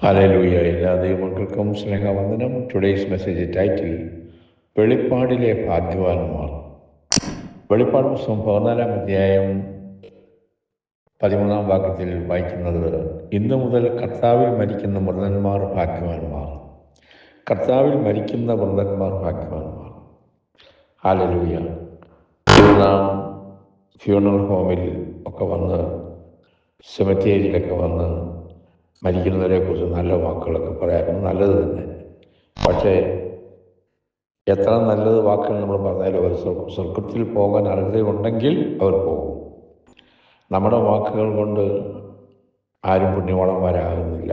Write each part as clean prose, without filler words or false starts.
Hallelujah. എല്ലാ ദൈവമക്കൾക്കും സ്നേഹവന്ദനം. Today's message title വെളിപ്പാടിലെ ഭാഗ്യവാന്മാർ. വെളിപ്പാട് പുസ്തകം 14 അധ്യായം 13 വാക്യത്തിൽ വായിക്കുന്നത്, ഇന്നു മുതൽ കർത്താവിൽ മരിക്കുന്ന മൃതന്മാർ ഭാഗ്യവാന്മാർ. കർത്താവിൽ മരിക്കുന്ന മൃതന്മാർ ഭാഗ്യവാന്മാർ. ഹല്ലേലൂയ. നാം ഫ്യൂണറൽ ഹോമിൽ ഒക്കെ വന്ന്, സെമിത്തേരിയിലൊക്കെ വന്ന് മരിക്കുന്നവരെ കുറിച്ച് നല്ല വാക്കുകളൊക്കെ പറയാറുണ്ട്. നല്ലത് തന്നെ. പക്ഷേ എത്ര നല്ലത് വാക്കുകൾ നമ്മൾ പറഞ്ഞാലും അവർ സ്വർഗത്തിൽ പോകാൻ അർഹതയുണ്ടെങ്കിൽ അവർ പോകും. നമ്മുടെ വാക്കുകൾ കൊണ്ട് ആരും പുണ്യവാളന്മാരാകുന്നില്ല,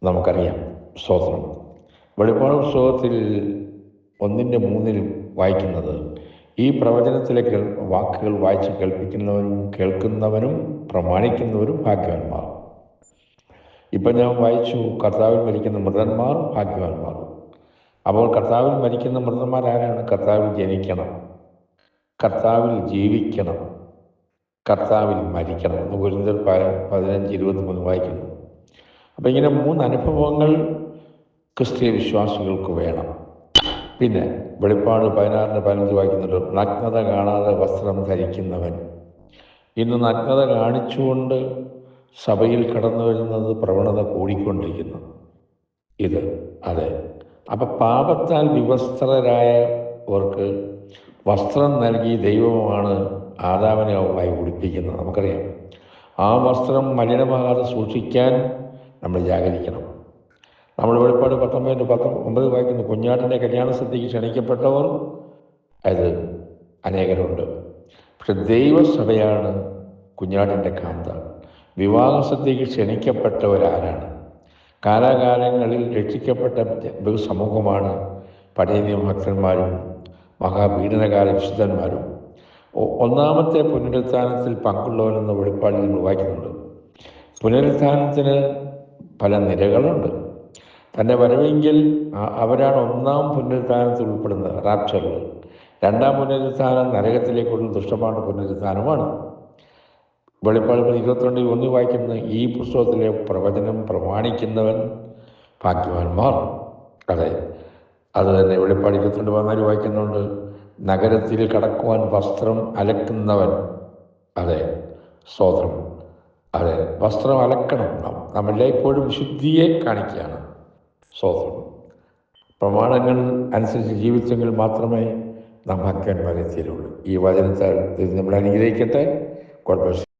നമുക്കറിയാം. സ്തോത്രം. വെളിപ്പാട് പുസ്തകത്തിൽ 1:3 വായിക്കുന്നത്, ഈ പ്രവചനത്തിലെ വാക്കുകൾ വായിച്ച് കേൾപ്പിക്കുന്നവരും കേൾക്കുന്നവരും പ്രമാണിക്കുന്നവരും ഭാഗ്യവാന്മാർ. ഇപ്പം ഞാൻ വായിച്ചു, കർത്താവിൽ മരിക്കുന്ന മൃതന്മാർ ഭാഗ്യവാന്മാർ. അപ്പോൾ കർത്താവിൽ മരിക്കുന്ന മൃതന്മാർ ആരാണ്? കർത്താവിൽ ജനിക്കണം, കർത്താവിൽ ജീവിക്കണം, കർത്താവിൽ മരിക്കണം. കൊരിന്ത്യർ 15:23 വായിക്കുന്നു. അപ്പം ഇങ്ങനെ 3 അനുഭവങ്ങൾ ക്രിസ്തീയ വിശ്വാസികൾക്ക് വേണം. പിന്നെ വെളിപ്പാട് 16:15 വായിക്കുന്നുണ്ട്, നഗ്നത കാണാതെ വസ്ത്രം ധരിക്കുന്നവൻ. ഇന്ന് നഗ്നത കാണിച്ചുകൊണ്ട് സഭയിൽ കടന്നു വരുന്നത് പ്രവണത കൂടിക്കൊണ്ടിരിക്കുന്നു. അതെ. അപ്പം പാപത്താൽ വിവസ്ത്രരായവർക്ക് വസ്ത്രം നൽകി ദൈവമാണ് ആദാമിനെ ഹവ്വായെ ഉടുപ്പിക്കുന്നത്. നമുക്കറിയാം. ആ വസ്ത്രം മലിനമാകാതെ സൂക്ഷിക്കാൻ നമ്മൾ ജാഗരിക്കണം. നമ്മൾ വെളിപ്പാട് 19:19 വായിക്കുന്നു, കുഞ്ഞാട്ടിൻ്റെ കല്യാണ സദ്യക്ക് ക്ഷണിക്കപ്പെട്ടവർ അത് അനേകരുണ്ട്. പക്ഷെ ദൈവസഭയാണ് കുഞ്ഞാട്ടിൻ്റെ കാന്ത. വിവാഹസദ്യക്ക് ക്ഷണിക്കപ്പെട്ടവരാരാണ്? കാലാകാലങ്ങളിൽ രക്ഷിക്കപ്പെട്ട ബഹുസമൂഹമാണ് പഴയ നിയമഭക്തന്മാരും മഹാപീഡനകാല വിശുദ്ധന്മാരും. ഒന്നാമത്തെ പുനരുത്ഥാനത്തിൽ പങ്കുള്ളവരെന്ന് വെളിപ്പാടിൽ നമ്മൾ വായിക്കുന്നുണ്ട്. പുനരുത്ഥാനത്തിന് പല നിരകളുണ്ട്. തൻ്റെ വരവെങ്കിൽ അവരാണ് ഒന്നാം പുനരുത്ഥാനത്തിൽ ഉൾപ്പെടുന്നത്, റാപ്ചറിൽ. രണ്ടാം പുനരുത്ഥാനം നരകത്തിലേക്കുള്ള ദുഷ്ടமான പുനരുത്ഥാനമാണ്. വെളിപ്പാട് 22:1 വായിക്കുന്ന, ഈ പുസ്തകത്തിലെ പ്രവചനം പ്രമാണിക്കുന്നവൻ ഭാഗ്യവാന്മാർ. അതെ, അത് തന്നെ. വെളിപ്പാട് 22:14 വായിക്കുന്നുണ്ട്, നഗരത്തിൽ കടക്കുവാൻ വസ്ത്രം അലക്കുന്നവൻ. അതെ, സ്തോത്രം. അതെ, വസ്ത്രം അലക്കണം. നമ്മളെപ്പോഴും വിശുദ്ധിയെ കാണിക്കുകയാണ്. സ്തോത്രം. പ്രമാണങ്ങൾ അനുസരിച്ച് ജീവിച്ചെങ്കിൽ മാത്രമേ നാം ഭാഗ്യവാന്മാരെ തീരുള്ളൂ. ഈ വചനത്താൽ നമ്മൾ അനുഗ്രഹിക്കട്ടെ. God bless you.